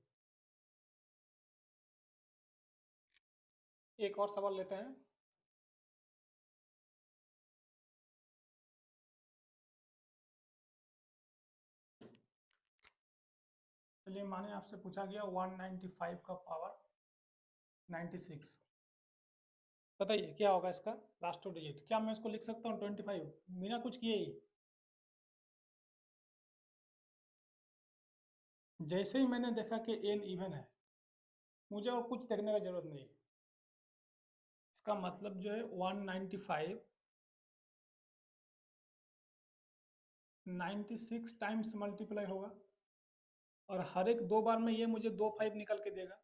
एक और सवाल लेते हैं। चलिए, माने आपसे पूछा गया 195 का पावर 96, बताइए क्या होगा इसका लास्ट 2 डिजिट? क्या मैं इसको लिख सकता हूँ 25 बिना कुछ किए ही? जैसे ही मैंने देखा कि n इवन है, मुझे और कुछ देखने का जरूरत नहीं। इसका मतलब जो है 195 96 टाइम्स मल्टीप्लाई होगा, और हर एक 2 बार में ये मुझे 2 5 निकल के देगा।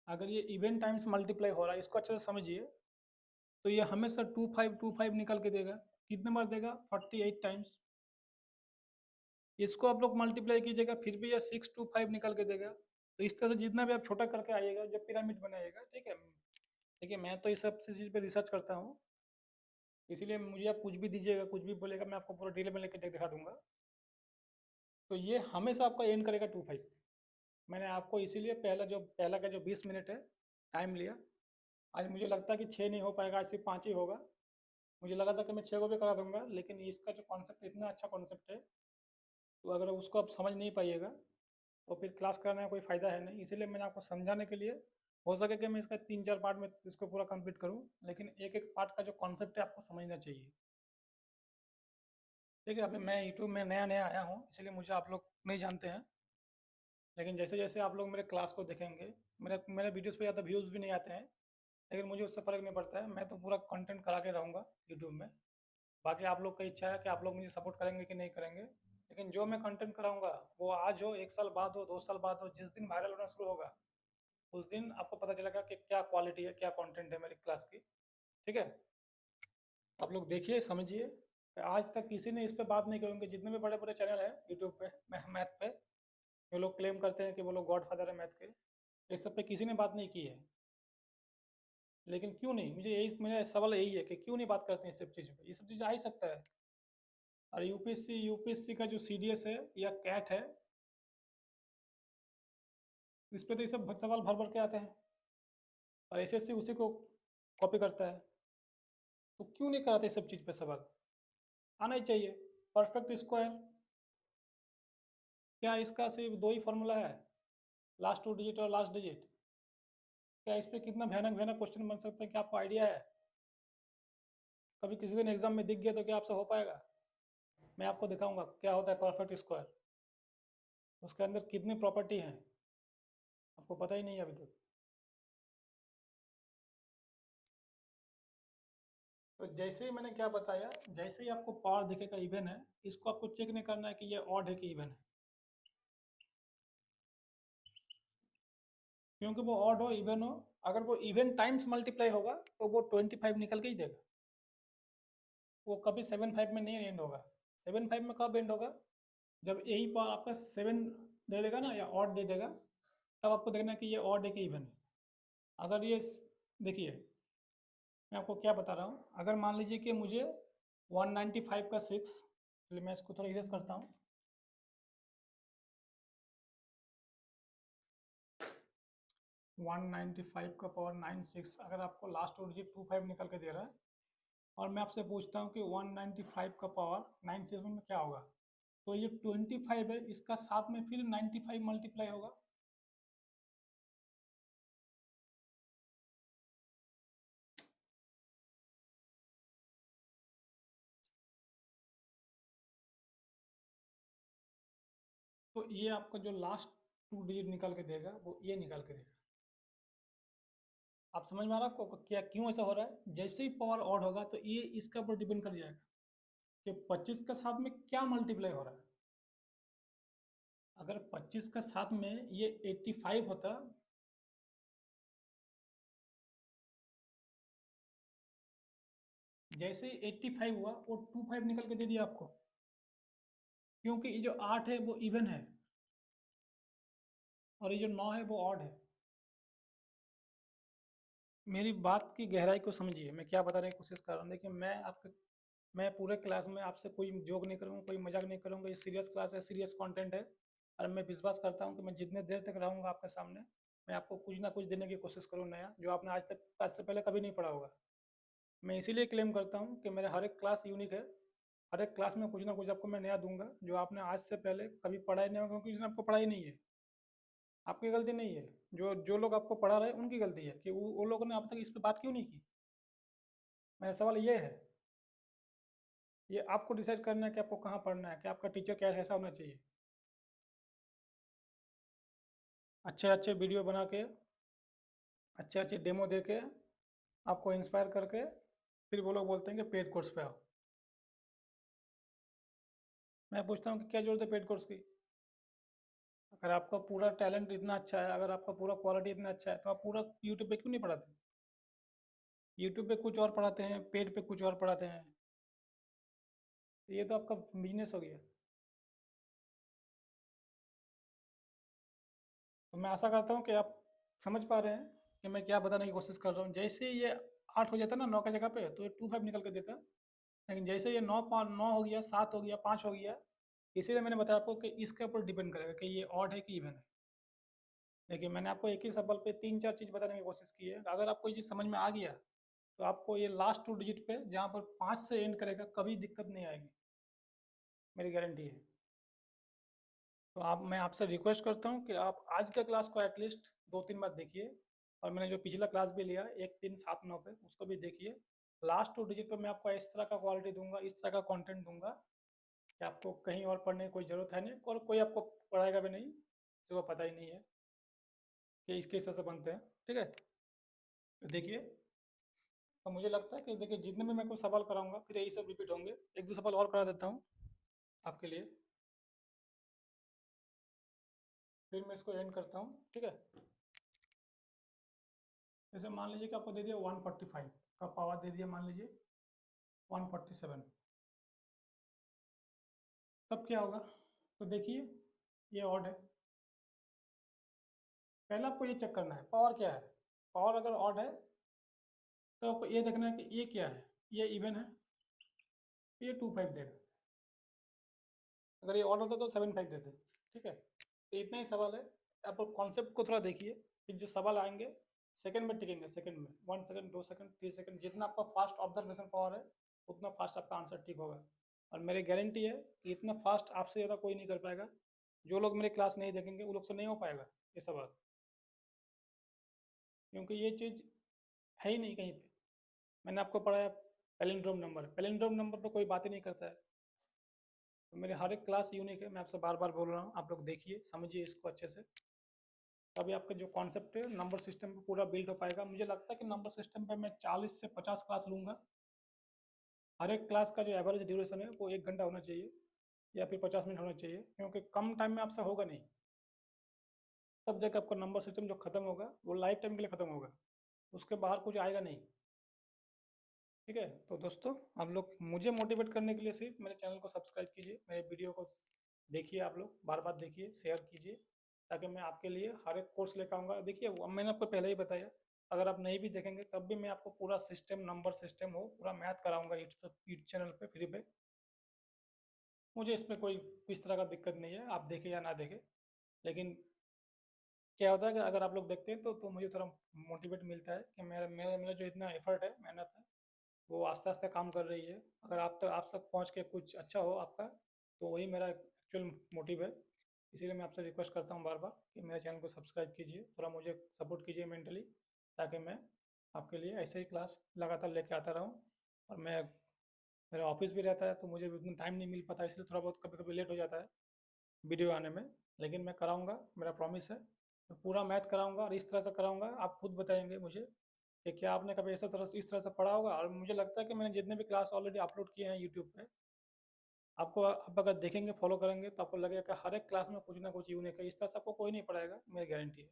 अगर ये इवन टाइम्स मल्टीप्लाई हो रहा है, इसको अच्छे से समझिए, तो ये हमेशा 2 5 निकल के देगा। कितने बार देगा? 48 टाइम्स। इसको आप लोग मल्टीप्लाई कीजिएगा, फिर भी ये 625 निकल के देगा। तो इस तरह से जितना भी आप छोटा करके आइएगा, जब पिरामिड बनाइएगा, ठीक है। देखिए मैं तो इस सब चीज़ पे रिसर्च करता हूँ, इसीलिए मुझे आप कुछ भी दीजिएगा, कुछ भी बोलेगा, मैं आपको पूरा डिटेल में लेके दिखा दूंगा। तो ये हमेशा आपका एंड करेगा 25। मैंने आपको इसीलिए पहला का जो 20 मिनट है टाइम लिया। आज मुझे लगता है कि 6 नहीं हो पाएगा, आज सिर्फ 5 ही होगा। मुझे लगा था कि मैं 6 को भी करा दूंगा, लेकिन इसका जो कॉन्सेप्ट इतना अच्छा कॉन्सेप्ट है, तो अगर उसको आप समझ नहीं पाइएगा तो फिर क्लास करने का कोई फ़ायदा है नहीं। इसीलिए मैंने आपको समझाने के लिए, हो सके कि मैं इसका 3 4 पार्ट में इसको पूरा कंप्लीट करूँ, लेकिन एक एक पार्ट का जो कॉन्सेप्ट है आपको समझना चाहिए। ठीक है, अभी मैं यूट्यूब में नया नया आया हूँ, इसलिए मुझे आप लोग नहीं जानते हैं। लेकिन जैसे जैसे आप लोग मेरे क्लास को देखेंगे, मेरे मेरे वीडियोज़ पे ज़्यादा व्यूज़ भी नहीं आते हैं, लेकिन मुझे उससे फ़र्क नहीं पड़ता है। मैं तो पूरा कंटेंट करा के रहूँगा यूट्यूब में। बाकी आप लोग का इच्छा है कि आप लोग मुझे सपोर्ट करेंगे कि नहीं करेंगे, लेकिन जो मैं कंटेंट कराऊंगा वो आज हो, 1 साल बाद हो, 2 साल बाद हो, जिस दिन वायरल होना शुरू होगा, उस दिन आपको पता चलेगा कि क्या क्वालिटी है, क्या कंटेंट है मेरी क्लास की। ठीक है, आप लोग देखिए, समझिए। आज तक किसी ने इस पे बात नहीं की होंगे, जितने भी बड़े बड़े चैनल हैं यूट्यूब पे मैथ पे, जो लोग क्लेम करते हैं कि वो लोग गॉड फादर है मैथ के, इस सब पे किसी ने बात नहीं की है। लेकिन क्यों नहीं? मुझे यही, मेरा सवाल यही है कि क्यों नहीं बात करते हैं इस सब चीज़ पे? ये सब चीज़ आ ही सकता है। और यूपीएससी का जो सीडीएस है या कैट है, इस पे तो ये सब सवाल भर भर के आते हैं, और एसएससी उसी को कॉपी करता है। तो क्यों नहीं कराते इस सब चीज़ पे सवाल? आना ही चाहिए। परफेक्ट स्क्वायर, क्या इसका सिर्फ 2 ही फॉर्मूला है, लास्ट 2 डिजिट और लास्ट डिजिट? क्या इस पे कितना भयानक भयानक क्वेश्चन बन सकते हैं, क्या आपको आइडिया है? कभी किसी दिन एग्जाम में दिख गया तो क्या आपसे हो पाएगा? मैं आपको दिखाऊंगा क्या होता है परफेक्ट स्क्वायर, उसके अंदर कितनी प्रॉपर्टी हैं, आपको पता ही नहीं है अभी तक। तो जैसे ही मैंने क्या बताया, जैसे ही आपको पावर दिखेगा इवन है, इसको आपको चेक नहीं करना है कि ये ऑड है कि इवन है, क्योंकि वो ऑड हो इवन हो, अगर वो इवन टाइम्स मल्टीप्लाई होगा तो वो 25 निकल के ही देगा। वो कभी 7 5 में नहीं एंड होगा। 7 5 में कब एंड होगा? जब यही पावर आपका 7 दे देगा ना, या ऑड दे देगा, तब आपको देखना है कि ये ऑड है कि इवन है। अगर ये देखिए, मैं आपको क्या बता रहा हूँ, अगर मान लीजिए कि मुझे 195 का 6, चलिए मैं इसको थोड़ा इरेज करता हूँ। 195 का पावर 96, अगर आपको लास्ट और डिजिट 25 निकल के दे रहा है, और मैं आपसे पूछता हूँ कि 195 का पावर 96 में क्या होगा, तो ये 25 है, इसका साथ में फिर 95 मल्टीप्लाई होगा। तो ये आपका जो लास्ट 2 डिजिट निकल के देगा, वो ये निकल के देगा। आप समझ में आ रहा है आपको क्या, क्यों ऐसा हो रहा है? जैसे ही पावर ऑड होगा तो ये इसके ऊपर डिपेंड कर जाएगा कि 25 का साथ में क्या मल्टीप्लाई हो रहा है। अगर 25 का साथ में ये 85 होता, जैसे ही 85 हुआ वो 25 निकल के दे दिया आपको, क्योंकि ये जो 8 है वो इवन है, और ये जो 9 है वो ऑड है। मेरी बात की गहराई को समझिए, मैं क्या बताने की कोशिश कर रहा हूँ। देखिए मैं पूरे क्लास में आपसे कोई जोक नहीं करूँगा, कोई मजाक नहीं करूँगा। ये सीरियस क्लास है, सीरियस कंटेंट है, और मैं विश्वास करता हूँ कि मैं जितने देर तक रहूँगा आपके सामने, मैं आपको कुछ ना कुछ देने की कोशिश करूँ नया, जो आपने आज से पहले कभी नहीं पढ़ा होगा। मैं इसीलिए क्लेम करता हूँ कि मेरा हर एक क्लास यूनिक है। हर एक क्लास में कुछ ना कुछ आपको मैं नया दूंगा, जो आपने आज से पहले कभी पढ़ा ही नहीं होगा, क्योंकि जिसने आपको पढ़ा ही नहीं है। आपकी गलती नहीं है, जो जो लोग आपको पढ़ा रहे हैं उनकी गलती है कि वो लोगों ने अब तक इस पे बात क्यों नहीं की। मेरा सवाल ये है, ये आपको डिसाइड करना है कि आपको कहाँ पढ़ना है, कि आपका टीचर क्या ऐसा होना चाहिए। अच्छे अच्छे वीडियो बना के, अच्छे अच्छे डेमो दे के, आपको इंस्पायर करके, फिर वो लोग बोलते हैं कि पेड कोर्स पे आओ। मैं पूछता हूँ कि क्या जरूरत है पेड कोर्स की। अगर आपका पूरा टैलेंट इतना अच्छा है, अगर आपका पूरा क्वालिटी इतना अच्छा है, तो आप पूरा यूट्यूब पे क्यों नहीं पढ़ाते। यूट्यूब पे कुछ और पढ़ाते हैं, पेड पे कुछ और पढ़ाते हैं। तो ये तो आपका बिजनेस हो गया। तो मैं आशा करता हूँ कि आप समझ पा रहे हैं कि मैं क्या बताने की कोशिश कर रहा हूँ। जैसे ही ये 8 हो जाता ना 9 की जगह पे, तो ये 2 5 निकल के देता। लेकिन जैसे ये 9 हो गया, 7 हो गया, 5 हो गया, इसीलिए मैंने बताया आपको कि इसके ऊपर डिपेंड करेगा कि ये ऑड है कि इवन है। देखिए, मैंने आपको एक ही सवाल पे 3 4 चीज़ बताने की कोशिश की है। अगर आपको ये चीज़ समझ में आ गया, तो आपको ये लास्ट 2 डिजिट पे जहाँ पर 5 से एंड करेगा, कभी दिक्कत नहीं आएगी, मेरी गारंटी है। तो आप मैं आपसे रिक्वेस्ट करता हूँ कि आप आज का क्लास को एटलीस्ट 2 3 बार देखिए, और मैंने जो पिछला क्लास भी लिया 1 3 7 9 पे, उसको भी देखिए। लास्ट 2 डिजिट पे मैं आपको इस तरह का क्वालिटी दूंगा, इस तरह का कंटेंट दूंगा कि आपको कहीं और पढ़ने की कोई ज़रूरत है नहीं, और कोई आपको पढ़ाएगा भी नहीं, किसी को पता ही नहीं है कि इसके हिसाब से बनते हैं। ठीक है, तो देखिए। तो मुझे लगता है कि देखिए, जितने भी मैं कोई सवाल कराऊंगा फिर यही सब रिपीट होंगे। एक दो सवाल और करा देता हूँ आपके लिए, फिर मैं इसको एंड करता हूँ। ठीक है, जैसे मान लीजिए कि आपको दे दिया 145 का पावर, दे दिया मान लीजिए 147, तब क्या होगा। तो देखिए, ये ऑड है। पहले आपको ये चेक करना है पावर क्या है। पावर अगर ऑड है, तो आपको ये देखना है कि ये क्या है, ये इवन है, ये 25 देगा। अगर ये ऑड होता तो 75 देते। ठीक है, तो इतना ही सवाल है। आप कॉन्सेप्ट को थोड़ा देखिए, फिर जो सवाल आएंगे सेकंड में टिकेंगे, सेकंड में 1 सेकंड 2 सेकंड 3 सेकंड, जितना आपका फास्ट ऑब्जर्वेशन पावर है उतना फास्ट आपका आंसर ठीक होगा। और मेरी गारंटी है कि इतना फास्ट आपसे ज़्यादा कोई नहीं कर पाएगा। जो लोग मेरे क्लास नहीं देखेंगे वो लोग से नहीं हो पाएगा ये सवाल, क्योंकि ये चीज़ है ही नहीं कहीं पे। मैंने आपको पढ़ाया पैलिंड्रोम नंबर, पैलिंड्रोम नंबर पर कोई बात ही नहीं करता है। तो मेरे हर एक क्लास यूनिक है, मैं आपसे बार बार बोल रहा हूँ। आप लोग देखिए, समझिए इसको अच्छे से, तभी आपका जो कॉन्सेप्ट है नंबर सिस्टम पे पूरा बिल्ड हो पाएगा। मुझे लगता है कि नंबर सिस्टम पे मैं 40 से 50 क्लास लूँगा। हर एक क्लास का जो एवरेज ड्यूरेशन है वो 1 घंटा होना चाहिए, या फिर 50 मिनट होना चाहिए, क्योंकि कम टाइम में आपसे होगा नहीं। तब जाकर आपका नंबर सिस्टम जो खत्म होगा वो लाइफ टाइम के लिए खत्म होगा, उसके बाहर कुछ आएगा नहीं। ठीक है, तो दोस्तों, आप लोग मुझे मोटिवेट करने के लिए सिर्फ मेरे चैनल को सब्सक्राइब कीजिए, मेरे वीडियो को देखिए, आप लोग बार बार देखिए, शेयर कीजिए, ताकि मैं आपके लिए हर एक कोर्स लेकर आऊँगा। देखिए, मैंने आपको पहले ही बताया, अगर आप नहीं भी देखेंगे तब भी मैं आपको पूरा सिस्टम, नंबर सिस्टम हो, पूरा मैथ कराऊंगा यूट्यूब चैनल पे फ्री पे। मुझे इसमें कोई इस तरह का दिक्कत नहीं है, आप देखें या ना देखें। लेकिन क्या होता है कि अगर आप लोग देखते हैं तो मुझे थोड़ा मोटिवेट मिलता है कि मेरा मेरा मेरा जो इतना एफर्ट है, मेहनत है, वो आस्ते आस्ते काम कर रही है। अगर आप तक पहुंच के कुछ अच्छा हो आपका, तो वही मेरा एक्चुअल मोटिव है। इसीलिए मैं आपसे रिक्वेस्ट करता हूँ बार बार कि मेरे चैनल को सब्सक्राइब कीजिए, थोड़ा मुझे सपोर्ट कीजिए मेंटली, ताकि मैं आपके लिए ऐसे ही क्लास लगातार लेके आता रहूँ। और मेरा ऑफिस भी रहता है, तो मुझे भी उतना टाइम नहीं मिल पाता, इसलिए थोड़ा बहुत कभी कभी लेट हो जाता है वीडियो आने में। लेकिन मैं कराऊंगा, मेरा प्रॉमिस है। मैं पूरा मैथ कराऊंगा, और इस तरह से कराऊंगा, आप खुद बताएंगे मुझे कि क्या आपने कभी ऐसा तरह से इस तरह से पढ़ा होगा। और मुझे लगता है कि मैंने जितने भी क्लास ऑलरेडी अपलोड किए हैं यूट्यूब पे, आपको आप अगर देखेंगे, फॉलो करेंगे, तो आपको लगेगा कि हर एक क्लास में कुछ ना कुछ यूनिक है। इस तरह से आपको कोई नहीं पढ़ाएगा, मेरी गारंटी है।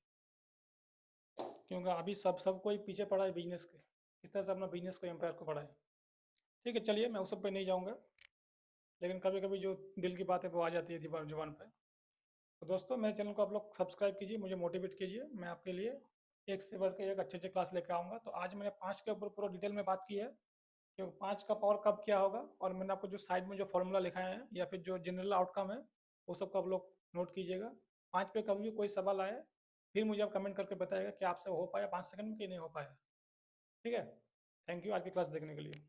क्योंकि अभी सब कोई पीछे पड़ा है बिजनेस के, इस तरह से अपना बिजनेस को, एम्पायर को बढ़ाए। ठीक है, चलिए, मैं उस सब पे नहीं जाऊँगा, लेकिन कभी कभी जो दिल की बात है वो आ जाती है दीवार जुबान पर। तो दोस्तों, मेरे चैनल को आप लोग सब्सक्राइब कीजिए, मुझे मोटिवेट कीजिए, मैं आपके लिए एक से बढ़ के एक अच्छे अच्छे क्लास लेकर आऊँगा। तो आज मैंने 5 के ऊपर पूरा डिटेल में बात की है, क्योंकि 5 का पावर कब क्या होगा, और मैंने आपको जो साइड में जो फॉर्मूला लिखा है या फिर जो जनरल आउटकम है, वो सबको आप लोग नोट कीजिएगा। 5 पे कभी भी कोई सवाल आए, फिर मुझे आप कमेंट करके बताइएगा कि आपसे हो पाया 5 सेकंड में कि नहीं हो पाया। ठीक है, थैंक यू आज की क्लास देखने के लिए।